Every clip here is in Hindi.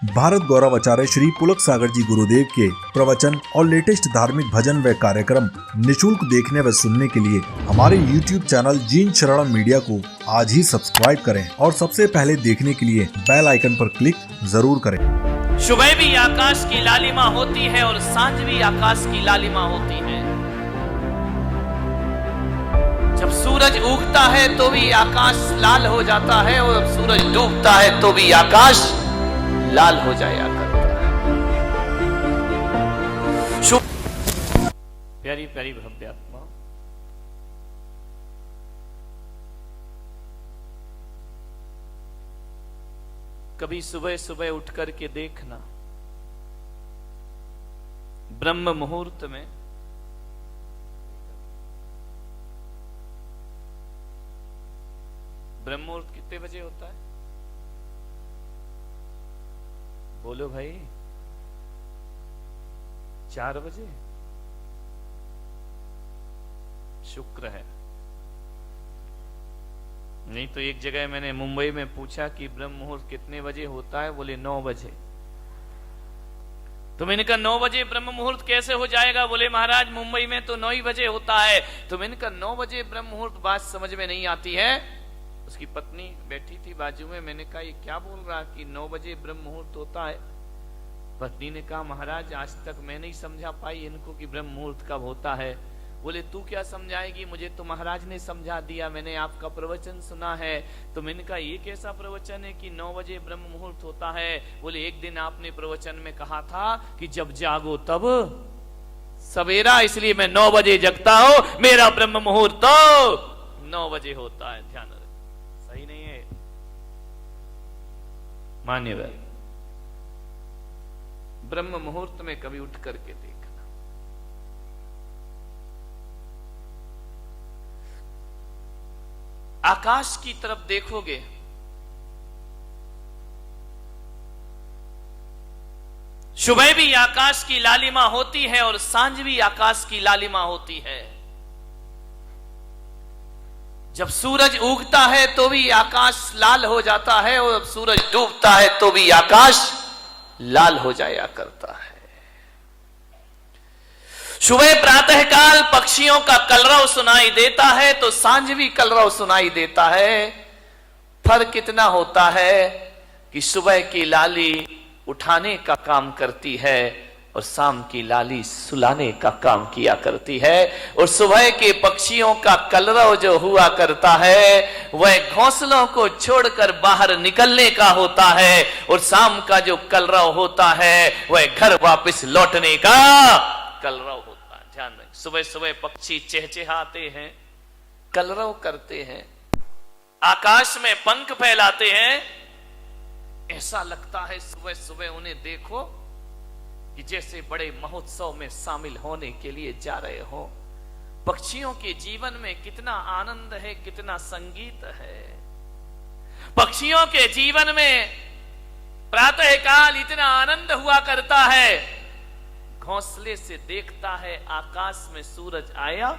भारत गौरव आचार्य श्री पुलक सागर जी गुरुदेव के प्रवचन और लेटेस्ट धार्मिक भजन व कार्यक्रम निशुल्क देखने व सुनने के लिए हमारे YouTube चैनल जीन शरणम मीडिया को आज ही सब्सक्राइब करें और सबसे पहले देखने के लिए बेल आइकन पर क्लिक जरूर करें। सुबह भी आकाश की लालिमा होती है और सांझ भी आकाश की लालिमा होती है। जब सूरज उगता है तो भी आकाश लाल हो जाता है और जब सूरज डूबता है तो भी आकाश लाल हो जाया करता है। प्यारी प्यारी भव्य आत्मा, कभी सुबह सुबह उठ करके देखना, ब्रह्म मुहूर्त में ब्रह्म मुहूर्त कितने बजे होता है? बोलो भाई, 4 बजे। शुक्र है। नहीं तो एक जगह मैंने मुंबई में पूछा कि ब्रह्म मुहूर्त कितने बजे होता है, बोले 9 बजे। तो मैंने कहा 9 बजे ब्रह्म मुहूर्त कैसे हो जाएगा? बोले महाराज मुंबई में तो 9 ही बजे होता है। तो मैंने कहा 9 बजे ब्रह्म मुहूर्त, बात समझ में नहीं आती है। उसकी पत्नी बैठी थी बाजू में, मैंने कहा ये क्या बोल रहा कि 9 बजे ब्रह्म मुहूर्त होता है? पत्नी ने कहा महाराज आज तक मैं नहीं समझा पाई इनको कि ब्रह्म मुहूर्त कब होता है। बोले तू क्या समझाएगी, मुझे तो महाराज ने समझा दिया, मैंने आपका प्रवचन सुना है। तो मैंने कहा ये कैसा प्रवचन है कि 9 बजे ब्रह्म मुहूर्त होता है? बोले एक दिन आपने प्रवचन में कहा था कि जब जागो तब सवेरा, इसलिए मैं 9 बजे जगता हूं, मेरा ब्रह्म मुहूर्त तो 9 बजे होता है। ध्यान रहे, सही नहीं है? मान्यवर, ब्रह्म मुहूर्त में कभी उठ करके देखना। आकाश की तरफ देखोगे, सुबह भी आकाश की लालिमा होती है और सांझ भी आकाश की लालिमा होती है। जब सूरज उगता है तो भी आकाश लाल हो जाता है और जब सूरज डूबता है तो भी आकाश लाल हो जाया करता है। सुबह प्रातः काल पक्षियों का कलरव सुनाई देता है तो सांझ भी कलरव सुनाई देता है। फर्क इतना होता है कि सुबह की लाली उठाने का काम करती है और शाम की लाली सुलाने का काम किया करती है। और सुबह के पक्षियों का कलरव जो हुआ करता है वह घोंसलों को छोड़कर बाहर निकलने का होता है और शाम का जो कलरव होता है वह घर वापस लौटने का कलरव होता है। ध्यान रखें, सुबह सुबह पक्षी चहचहाते हैं, कलरव करते हैं, आकाश में पंख फैलाते हैं। ऐसा लगता है सुबह सुबह उन्हें देखो कि जैसे बड़े महोत्सव में शामिल होने के लिए जा रहे हो। पक्षियों के जीवन में कितना आनंद है, कितना संगीत है। पक्षियों के जीवन में प्रातः काल इतना आनंद हुआ करता है, घोंसले से देखता है आकाश में सूरज आया,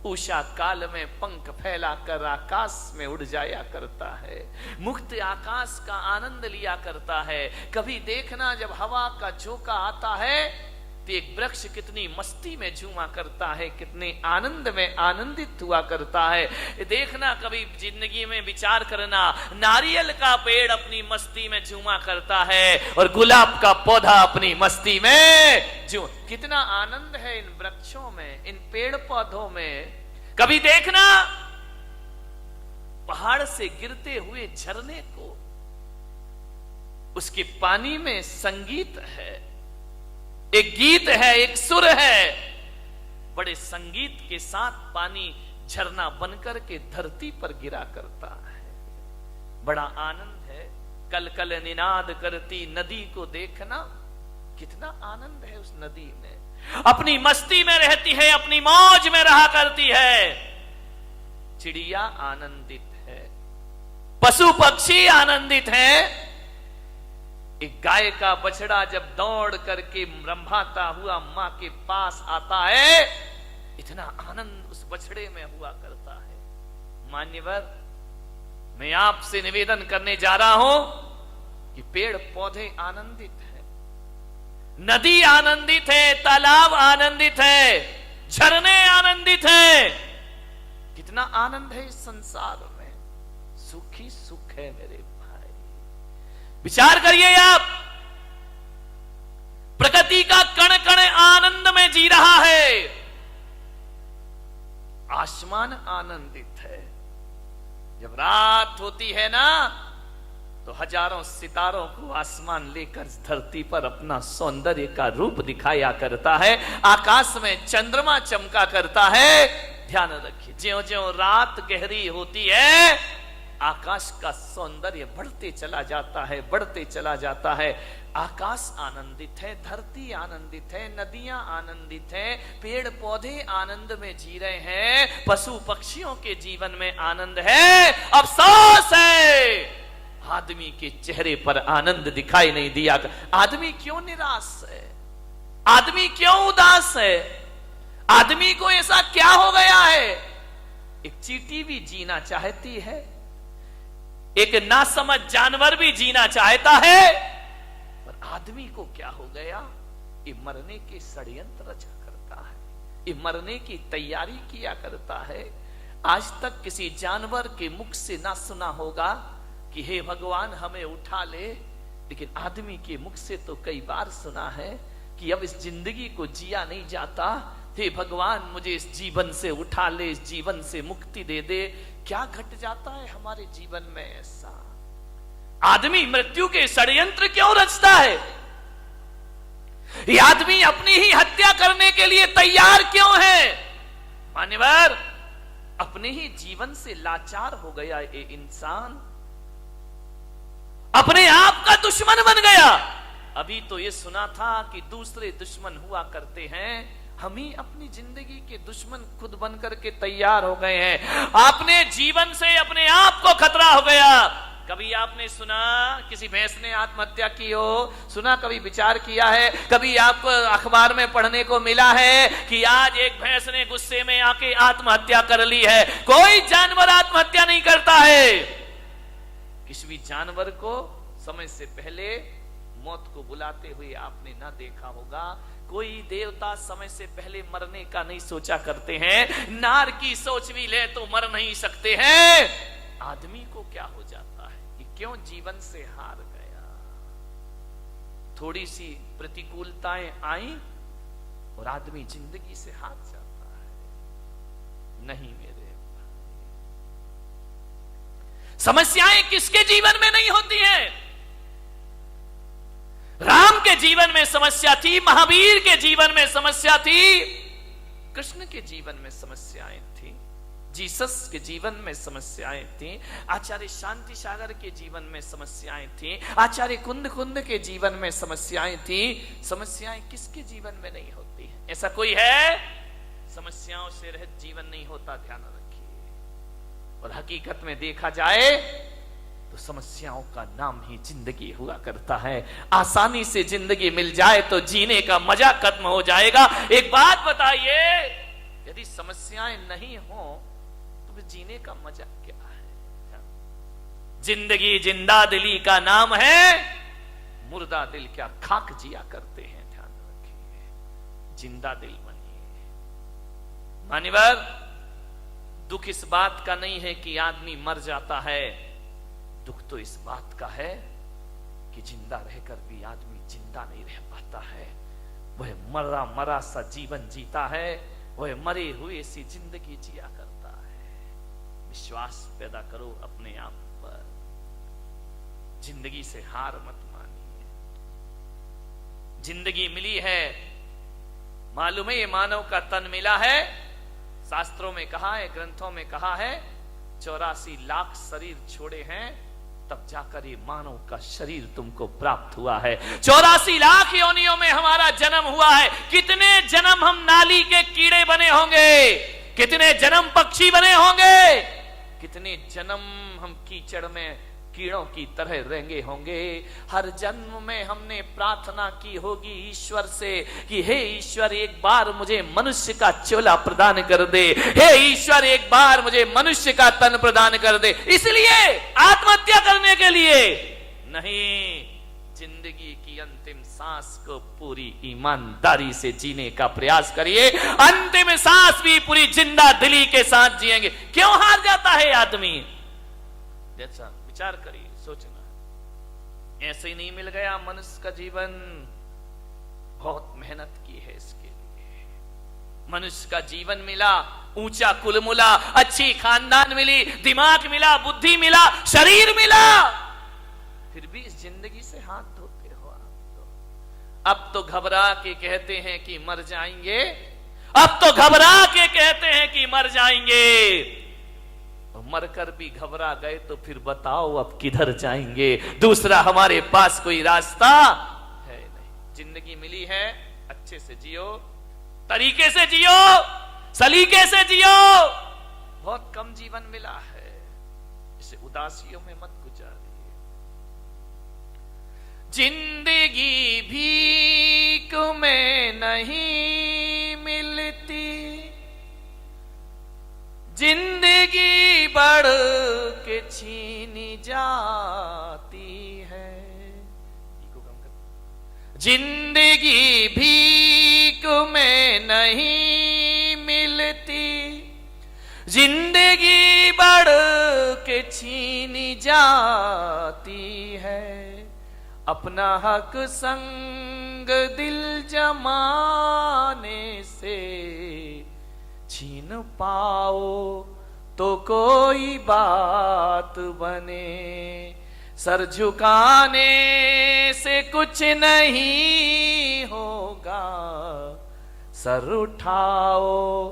उषा काल में पंख फैलाकर आकाश में उड़ जाया करता है, मुक्त आकाश का आनंद लिया करता है। कभी देखना जब हवा का झोंका आता है तो एक वृक्ष कितनी मस्ती में झूमा करता है, कितने आनंद में आनंदित हुआ करता है। देखना कभी जिंदगी में विचार करना, नारियल का पेड़ अपनी मस्ती में झूमा करता है और गुलाब का पौधा अपनी मस्ती में झूम। कितना आनंद है इन वृक्षों में, इन पेड़ पौधों में। कभी देखना पहाड़ से गिरते हुए झरने को, उसके पानी में संगीत है, एक गीत है, एक सुर है। बड़े संगीत के साथ पानी झरना बनकर के धरती पर गिरा करता है, बड़ा आनंद है। कल कल निनाद करती नदी को देखना, कितना आनंद है उस नदी में। अपनी मस्ती में रहती है, अपनी मौज में रहा करती है। चिड़िया आनंदित है, पशु पक्षी आनंदित है। एक गाय का बछड़ा जब दौड़ करके रंभाता हुआ मां के पास आता है, इतना आनंद उस बछड़े में हुआ करता है। मान्यवर, मैं आपसे निवेदन करने जा रहा हूं, कि पेड़ पौधे आनंदित है, नदी आनंदित है, तालाब आनंदित है, झरने आनंदित है। कितना आनंद है इस संसार में, सुख ही सुख है मेरे भाई। विचार करिए आप, प्रकृति का कण कण आनंद में जी रहा है, आसमान आनंदित है। जब रात होती है ना तो हजारों सितारों को आसमान लेकर धरती पर अपना सौंदर्य का रूप दिखाया करता है, आकाश में चंद्रमा चमका करता है। ध्यान रखिए, ज्यों ज्यों रात गहरी होती है आकाश का सौंदर्य बढ़ते चला जाता है, बढ़ते चला जाता है। आकाश आनंदित है, धरती आनंदित है, नदियां आनंदित हैं, पेड़ पौधे आनंद में जी रहे हैं, पशु पक्षियों के जीवन में आनंद है। अफसोस है आदमी के चेहरे पर आनंद दिखाई नहीं दिया। आदमी क्यों निराश है, आदमी क्यों उदास है, आदमी को ऐसा क्या हो गया है? एक चींटी भी जीना चाहती है, एक नासमझ जानवर भी जीना चाहता है, पर आदमी को क्या हो गया? ये मरने के षड्यंत्र रचा करता है, ये मरने की तैयारी किया करता है। आज तक किसी जानवर के मुख से ना सुना होगा कि हे भगवान हमें उठा ले, लेकिन आदमी के मुख से तो कई बार सुना है कि अब इस जिंदगी को जिया नहीं जाता, हे भगवान मुझे इस जीवन से उठा ले, इस जीवन से मुक्ति दे दे। क्या घट जाता है हमारे जीवन में ऐसा? आदमी मृत्यु के षड्यंत्र क्यों रचता है? ये आदमी अपनी ही हत्या करने के लिए तैयार क्यों है? मान्यवर, अपने ही जीवन से लाचार हो गया ये इंसान, अपने आप का दुश्मन बन गया। अभी तो ये सुना था कि दूसरे दुश्मन हुआ करते हैं, हम ही अपनी जिंदगी के दुश्मन खुद बन करके तैयार हो गए हैं। आपने जीवन से अपने आप को खतरा हो गया। कभी आपने सुना किसी भैंस ने आत्महत्या की हो? सुना? कभी विचार किया है? कभी आपको अखबार में पढ़ने को मिला है कि आज एक भैंस ने गुस्से में आके आत्महत्या कर ली है? कोई जानवर आत्महत्या नहीं करता है। किसी भी जानवर को समय से पहले मौत को बुलाते हुए आपने ना देखा होगा। कोई देवता समय से पहले मरने का नहीं सोचा करते हैं। नार की सोच भी ले तो मर नहीं सकते हैं। आदमी को क्या हो जाता है कि क्यों जीवन से हार गया? थोड़ी सी प्रतिकूलताएं आई और आदमी जिंदगी से हार जाता है। नहीं मेरे, समस्याएं किसके जीवन में नहीं होती हैं? राम के जीवन में समस्या थी, महावीर के जीवन में समस्या थी, कृष्ण के जीवन में समस्याएं थी, जीसस के जीवन में समस्याएं थी, आचार्य शांति सागर के जीवन में समस्याएं थी, आचार्य कुंद कुंद के जीवन में समस्याएं थी। समस्याएं किसके जीवन में नहीं होती है? ऐसा कोई है? समस्याओं से रहित जीवन नहीं होता, ध्यान रखिए। और हकीकत में देखा जाए तो समस्याओं का नाम ही जिंदगी हुआ करता है। आसानी से जिंदगी मिल जाए तो जीने का मजा खत्म हो जाएगा। एक बात बताइए, यदि समस्याएं नहीं हो तो जीने का मजा क्या है? जिंदगी जिंदा दिली का नाम है, मुर्दा दिल क्या खाक जिया करते हैं। ध्यान रखिए, जिंदा दिल बनिए। मान्यवर, दुख इस बात का नहीं है कि आदमी मर जाता है, दुख तो इस बात का है कि जिंदा रहकर भी आदमी जिंदा नहीं रह पाता है। वह मरा मरा सा जीवन जीता है, वह मरे हुए सी जिंदगी जिया करता है। विश्वास पैदा करो अपने आप पर, जिंदगी से हार मत मानिए। जिंदगी मिली है, मालूम है ये मानव का तन मिला है। शास्त्रों में कहा है, ग्रंथों में कहा है, 84 लाख शरीर छोड़े हैं तब जाकर ये मानव का शरीर तुमको प्राप्त हुआ है। 84 लाख योनियों में हमारा जन्म हुआ है। कितने जन्म हम नाली के कीड़े बने होंगे, कितने जन्म पक्षी बने होंगे, कितने जन्म हम कीचड़ में कीड़ों की तरह रेंगे होंगे। हर जन्म में हमने प्रार्थना की होगी ईश्वर से कि हे ईश्वर एक बार मुझे मनुष्य का चोला प्रदान कर दे, हे ईश्वर एक बार मुझे मनुष्य का तन प्रदान कर दे। इसलिए आत्महत्या करने के लिए नहीं, जिंदगी की अंतिम सांस को पूरी ईमानदारी से जीने का प्रयास करिए। अंतिम सांस भी पूरी जिंदा दिली के साथ जिएंगे। क्यों हार जाता है आदमी? जैसा विचार करिए, सोचना। ऐसे ही नहीं मिल गया मनुष्य का जीवन, बहुत मेहनत की है इसके लिए। मनुष्य का जीवन मिला, ऊंचा कुल मिला, अच्छी खानदान मिली, दिमाग मिला, बुद्धि मिला, शरीर मिला, फिर भी इस जिंदगी से हाथ धोते हो आप। अब तो घबरा के कहते हैं कि मर जाएंगे, अब तो घबरा के कहते हैं कि मर जाएंगे। मरकर भी घबरा गए तो फिर बताओ अब किधर जाएंगे? दूसरा हमारे पास कोई रास्ता है नहीं। जिंदगी मिली है, अच्छे से जियो, तरीके से जियो, सलीके से जियो। बहुत कम जीवन मिला है, इसे उदासियों में मत गुजारिए। जिंदगी भीख में नहीं मिलती, जिंदगी बढ़ के छीनी जाती है। जिंदगी भीख में नहीं मिलती, जिंदगी बढ़ के छीनी जाती है। अपना हक संग दिल जमाने से छीन पाओ तो कोई बात बने। सर झुकाने से कुछ नहीं होगा, सर उठाओ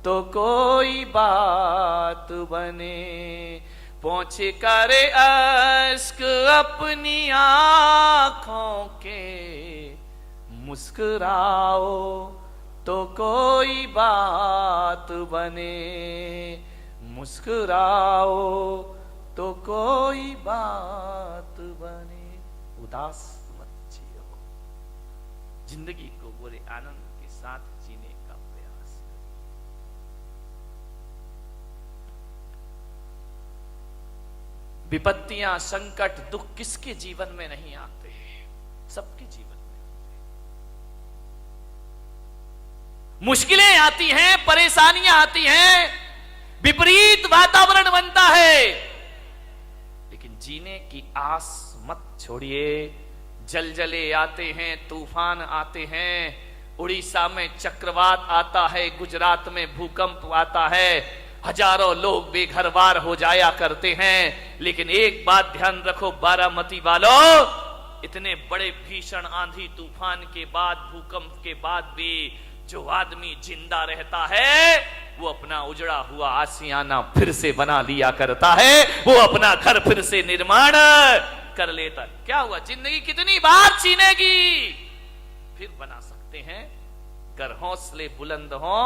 तो कोई बात बने। पोंछ कर अश्क अपनी आंखों के, मुस्कुराओ तो कोई बात बने। मुस्कुराओ तो कोई बात बने। उदास मत जियो, जिंदगी को पूरे आनंद के साथ जीने का प्रयास करो। विपत्तियां, संकट, दुख किसके जीवन में नहीं आते? सबके जीवन में आते हैं। मुश्किलें आती हैं, परेशानियां आती हैं, विपरीत वातावरण बनता है, लेकिन जीने की आस मत छोड़िए। जलजले आते हैं, तूफान आते हैं, उड़ीसा में चक्रवात आता है, गुजरात में भूकंप आता है, हजारों लोग बेघरबार हो जाया करते हैं। लेकिन एक बात ध्यान रखो बारामती वालों, इतने बड़े भीषण आंधी तूफान के बाद, भूकंप के बाद भी जो आदमी जिंदा रहता है, वो अपना उजड़ा हुआ आशियाना फिर से बना लिया करता है, वो अपना घर फिर से निर्माण कर लेता। क्या हुआ? जिंदगी कितनी बार छीनेगी, फिर बना सकते हैं। अगर हौसले बुलंद हो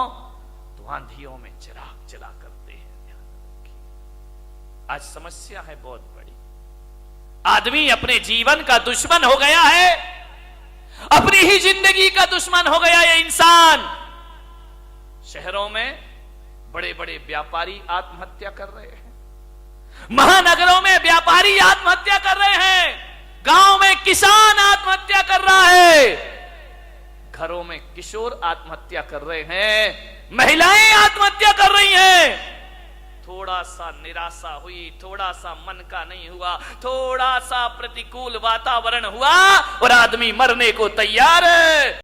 तो आंधियों में चिराग जला करते हैं। ध्यान रखिए, आज समस्या है बहुत बड़ी। आदमी अपने जीवन का दुश्मन हो गया है, अपनी ही जिंदगी का दुश्मन हो गया ये इंसान। शहरों में बड़े बड़े व्यापारी आत्महत्या कर रहे हैं, महानगरों में व्यापारी आत्महत्या कर रहे हैं, गांव में किसान आत्महत्या कर रहा है, घरों में किशोर आत्महत्या कर रहे हैं, महिलाएं आत्महत्या कर रही हैं। थोड़ा सा निराशा हुई, थोड़ा सा मन का नहीं हुआ, थोड़ा सा प्रतिकूल वातावरण हुआ और आदमी मरने को तैयार है।